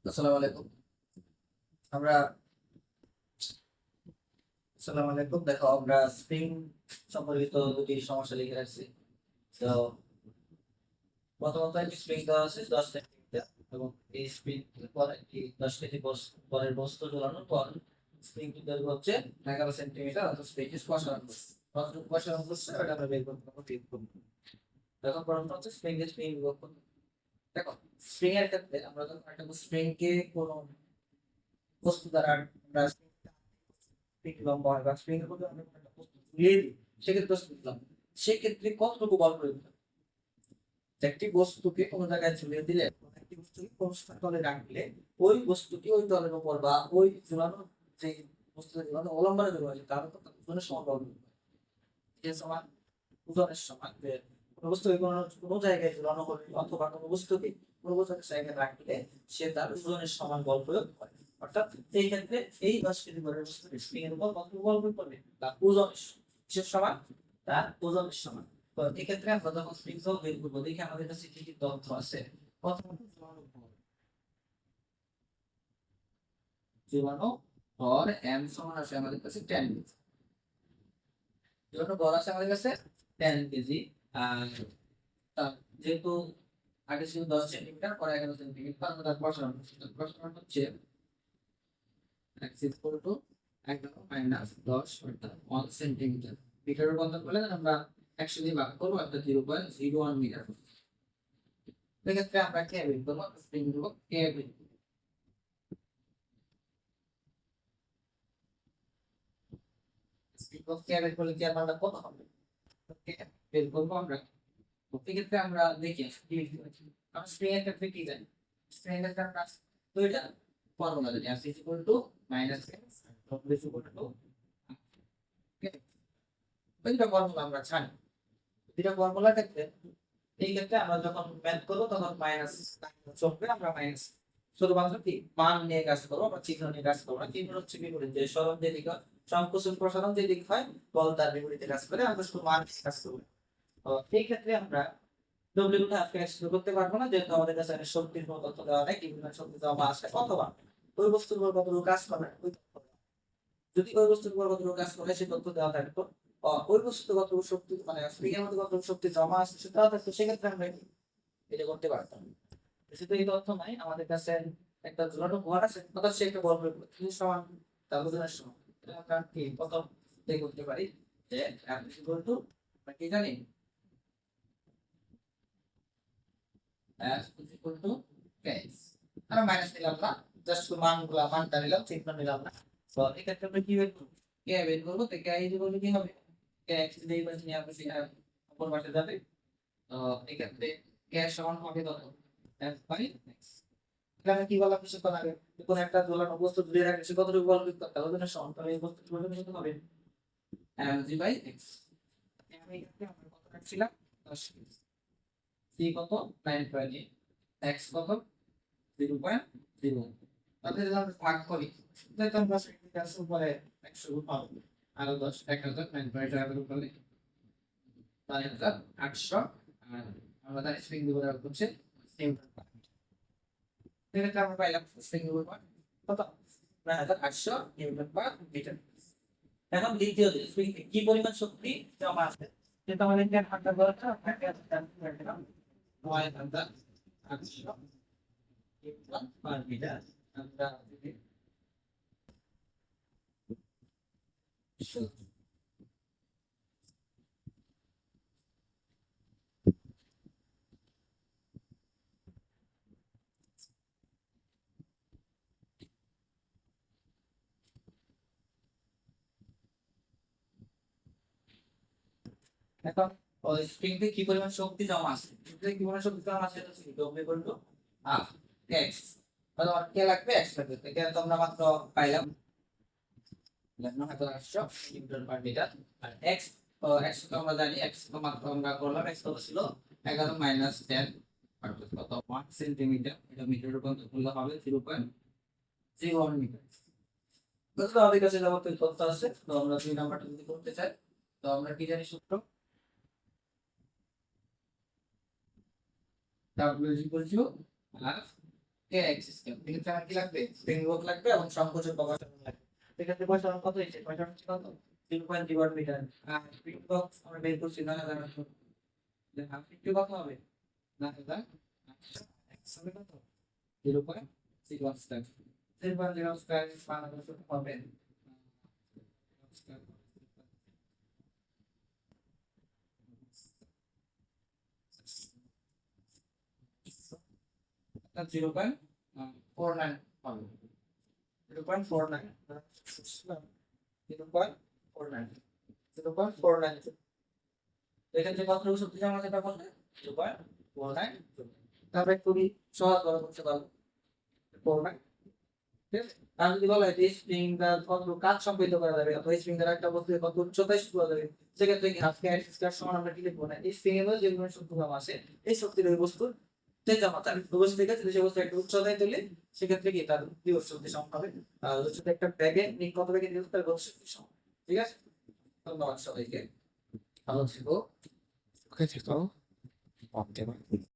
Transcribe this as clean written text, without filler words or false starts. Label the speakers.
Speaker 1: আসসালামু আলাইকুম। আমরা আসসালামু আলাইকুম। দেখো, আমরা স্প্রিং সম্পর্কিত দুটি সমস্যা লিখে রাখছি। তো প্রথমত একটি স্প্রিং দেওয়া আছে 10 সেন্টিমিটার, এবং এই স্প্রিং পরে একটি 10 কেজি পরের বস্তু ঝোলানোর পর স্প্রিংটির দৈর্ঘ্য হচ্ছে 11 সেন্টিমিটার, অর্থাৎ স্প্রিংটি প্রসারণ করছে। কতটুকু প্রসারণ করছে ওটা আমরা বের করতে পারবো, ঠিক করবো। দেখো, প্রথমত হচ্ছে স্প্রিং বিভক্ত করতে। দেখো, স্প্রিং এর ক্ষেত্রে আমরা যখন একটা স্প্রিংকে কোনো বস্তু দ্বারা আমরা স্প্রিং লম্বা হয় বা স্প্রিং এর মধ্যে আমরা কোনো একটা বস্তু ঝুলিয়ে দিই, সেক্ষেত্রে বুঝলাম সেক্ষেত্রে কতটুকু বল প্রয়োগ হয়। একটি বস্তুকে কোনো জায়গায় ঝুলিয়ে দিলে, একটি বস্তুকে কোনো তলে রাখলে ওই বস্তুটি ওই তলের উপর বা ওই ঝুলানো, যে বস্তুটা ঝুলানো অবলম্বনে ঝুলানো আছে তার উপর ওজনের সমান বল প্রয়োগ হয়। যে সমান ওজনের সমান, যে কোনো বস্তুকে কোনো জায়গায় ঝুলানো হলে অথবা কোনো বস্তুকে কোনো জায়গায় রাখলে সে তার ওজনের সমান বল প্রয়োগ করে। অর্থাৎ এই ক্ষেত্রে এই 10 কেজি বরের বস্তুটি স্প্রিং এর উপর কত বল প্রয়োগ করবে, তার ওজনের কিসের সমান, তার ওজনের সমান। তো এক্ষেত্রে আমরা যখন স্প্রিং সহ বের করবো, দেখি আমাদের কাছে কি কি তথ্য আছে। প্রথমত ঝুলানো ভর m সমান আছে আমাদের কাছে 10 কেজি। ঝুলানো ভর আছে আমাদের কাছে 10 কেজি। আর যেহেতু আগে ছিল 10 সেন্টিমিটার, পরে 11 সেন্টিমিটার, আমরা তার প্রসারণ হচ্ছে x ইকুয়াল টু 11 মাইনাস 10, অর্থাৎ 1 সেন্টিমিটার। মিটার রূপান্তর করলে আমরা 100 দিয়ে ভাগ করবো, অর্থাৎ 0.01 মিটার। সেক্ষেত্রে আমরা কে বের করবো, স্প্রিং দেব কে বের করবো। স্প্রিং কে বের করলে কি আর মানটা কত হবে, কে বের করবো আমরা। তো সেক্ষেত্রে আমরা দেখি কি লিখতে পারি। আমরা স্প্রিং এর ক্ষেত্রে কি জানি, স্প্রিং এর ক্ষেত্রে আমরা দুইটা ফর্মুলা জানি, f equal to minus x, w equal to, দুইটা ফর্মুলা আমরা জানি। দুইটা ফর্মুলা ক্ষেত্রে এই ক্ষেত্রে আমরা যখন ম্যাথ করবো তখন মাইনাস চলবে, আমরা মাইনাস শুধুমাত্র কি মান নিয়ে কাজ করবো, আমরা চিহ্ন নিয়ে কাজ করবো না। চিহ্ন হচ্ছে বিপরীত, যে সরণ যেদিক হয়, সংকোচন প্রসারণ যেদিক হয়, বল তার বিপরীতে কাজ করে। আমরা শুধু মান নিয়ে কাজ করবো। তো এই ক্ষেত্রে আমরা ডব্লিউ টা আজকে শুরু করতে পারবো না, যেহেতু আমাদের কাছে একটা শক্তির কোনো তথ্য দেওয়া নেই, কি পরিমাণ শক্তি জমা আসে অথবা ওই বস্তুর উপর কতটুকু কাজ করে ওই তথ্য দেওয়া। যদি ওই বস্তুর উপর কতটুকু কাজ করে সেই তথ্য দেওয়া থাকতো, ওই বস্তুতে কতটুকু শক্তি, মানে স্প্রিং এর মধ্যে কতটুকু শক্তি জমা আসছে সেটা দেওয়া থাকতো, সেক্ষেত্রে আমরা এটা করতে পারতাম। যেহেতু এই তথ্য নাই, আমাদের কাছে একটা ঝুলানো ভর আছে, অর্থাৎ সে একটা বল প্রয়োগ করে তিনি সমান তার ওজনের সমান। এটা আমরা কি প্রথম থেকে করতে পারি, যে F ইকুয়াল টু, আমরা কি জানি, F ইকুয়াল টু KS। আমরা মাইনাস নিলাম না, জাস্ট মানটা নিলাম, চিহ্ন নিলাম না। তো এই ক্ষেত্রে আমরা কি বের করব, কে বের করব। তো কে ইকুয়াল টু কি হবে, কে x যদি এই পাশে নিয়ে আসি উপর পাশে যাবে। তো এই ক্ষেত্রে কে সমান হবে কত, F বাই x। এখানে কি বলা হচ্ছে, কোন আগে কোন একটা ঝোলানো বস্তু ঝুলিয়ে রাখলে সে কতটুকু বল প্রয়োগ করতে হবে, ওজনের সমান। তাহলে এই বস্তুটির ওজন কত হবে, mg বাই x। আমি এখানে আমরা কত রাখছিলাম, 10 কেজি। c কত, 9.8, x কত, 0.0। তাহলে যদি আমরা ভাগ করি, তাহলে আমরা 10 উপরে 100 পাবো, আরো 10, 1000, 9.8 উপরে 9800। আর আমরা তার স্প্রিং ব্যবহার করছি সেম। সেক্ষেত্রে আমরা পাইলাম স্প্রিং ব্যবহার কত, 9800 নিউটন পার মিটার। এখন দ্বিতীয় যে স্প্রিং কি পরিমাণ শক্তি জমা আছে, সেটা আমাদের এখানে ভাগ করা আছে 9800 নিউটন পার মিটার। আমরা যদি এখন ওই স্প্রিংতে কি পরিমাণ শক্তি জমা আছে, স্প্রিংতে কি পরিমাণ শক্তি জমা আছে, এটা হচ্ছে W equal to half x. তাহলে আমার কে লাগবে, এক্স লাগবে। এটা তো আমরা মাত্র পাইলাম 9800 নিউটন পার মিটার। আর এক্স, এক্স তো আমরা জানি, এক্স তো মাত্র আমরা করলাম, এক্স কত ছিল, 11 মাইনাস 10, অর্থাৎ কত 1 সেন্টিমিটার। এটা মিটার রূপান্তর করলে হবে 0.01 মিটার। তো আমাদের কাছে যাবতীয় তথ্য আছে। তো আমরা 2 নাম্বারটা যদি করতে চাই, তো আমরা কি জানি সূত্র, W is equal to half
Speaker 2: K system এক্ষেত্রে আমার কি লাগবে
Speaker 1: স্প্রিং লোড লাগবে এবং সংকোচন প্রকাশন লাগবে। এক্ষেত্রে পয়সা কত হয়েছে? পয়সা হচ্ছে কত? 3.0 মিটার।
Speaker 2: আর স্প্রিং বক্স আমরা বের করছি 9,800 আর একটু কত হবে 9,800 x হবে কত 0.01 স্কয়ার 0.01 স্কয়ার 5,000 হবে অর্থাৎ 0.49 হবে
Speaker 1: 0.49 0.49 0.49 এক্ষেত্রে কত শক্তি জমা যেটা বলতে 0.49 তারপরে খুবই সহজ ভাবে করতে পারবো 49 ঠিক আছে। আর যদি বলা হয় যে স্প্রিংটা কত কাজ সম্পাদিত করা যাবে অথবা স্প্রিংটার একটা বস্তু কত উচ্চতায় শুরু করা যাবে সেক্ষেত্রে কি হাফ কে আর স্কয়ার সমান আমরা কি লিখবো না এই স্প্রিং এর মধ্যে যে কোনো শক্তি কম আসে এই শক্তির ওই বস্তুর তে জমা থাকে ওই বস্তু থেকে যদি সে বস্তু একটা উচ্চতায় তুলে সেক্ষেত্রে কি তার বিভব শক্তি সমান হবে আর উচ্চতা একটা ব্যাগে নিয়ে কত ব্যাগে নিয়ে তার গতি শক্তি সমান ঠিক আছে। ধন্যবাদ সবাইকে ভালো থেকো
Speaker 2: ওকে থেকো